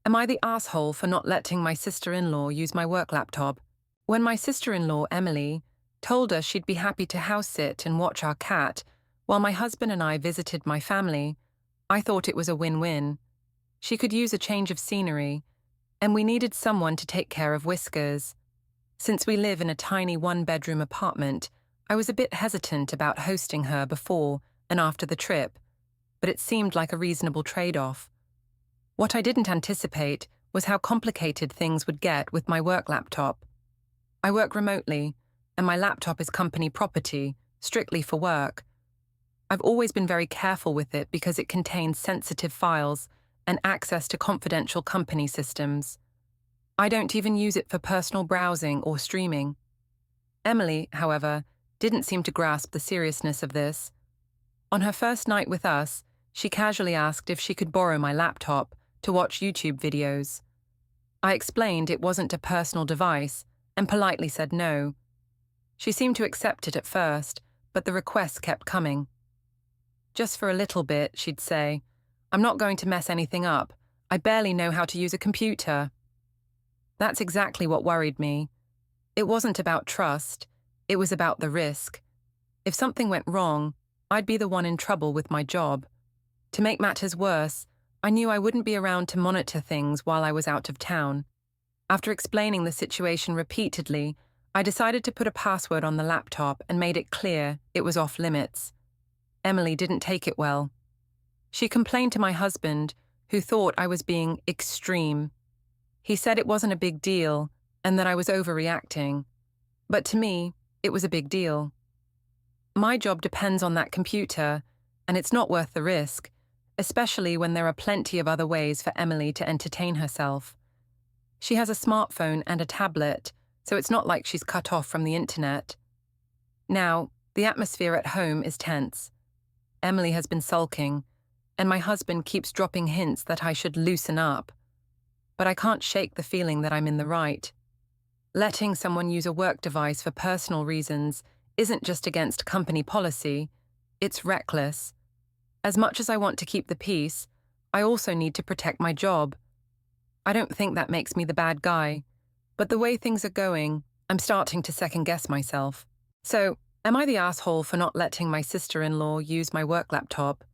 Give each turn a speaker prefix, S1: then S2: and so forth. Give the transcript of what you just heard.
S1: Am I the asshole for not letting my sister-in-law use my work laptop? When my sister-in-law, Emily, told us she'd be happy to house sit and watch our cat while my husband and I visited my family, I thought it was a win-win. She could use a change of scenery, and we needed someone to take care of Whiskers. Since we live in a tiny one-bedroom apartment, I was a bit hesitant about hosting her before and after the trip, but it seemed like a reasonable trade-off. What I didn't anticipate was how complicated things would get with my work laptop. I work remotely, and my laptop is company property, strictly for work. I've always been very careful with it because it contains sensitive files and access to confidential company systems. I don't even use it for personal browsing or streaming. Emily, however, didn't seem to grasp the seriousness of this. On her first night with us, she casually asked if she could borrow my laptop to watch YouTube videos. I explained it wasn't a personal device and politely said no. She seemed to accept it at first, but the requests kept coming. Just for a little bit, she'd say, "I'm not going to mess anything up. I barely know how to use a computer." That's exactly what worried me. It wasn't about trust, it was about the risk. If something went wrong, I'd be the one in trouble with my job. To make matters worse, I knew I wouldn't be around to monitor things while I was out of town. After explaining the situation repeatedly, I decided to put a password on the laptop and made it clear it was off limits. Emily didn't take it well. She complained to my husband, who thought I was being extreme. He said it wasn't a big deal and that I was overreacting. But to me, it was a big deal. My job depends on that computer, and it's not worth the risk, especially when there are plenty of other ways for Emily to entertain herself. She has a smartphone and a tablet, so it's not like she's cut off from the internet. Now, the atmosphere at home is tense. Emily has been sulking, and my husband keeps dropping hints that I should loosen up. But I can't shake the feeling that I'm in the right. Letting someone use a work device for personal reasons isn't just against company policy, it's reckless. As much as I want to keep the peace, I also need to protect my job. I don't think that makes me the bad guy, but the way things are going, I'm starting to second-guess myself. So, am I the asshole for not letting my sister-in-law use my work laptop?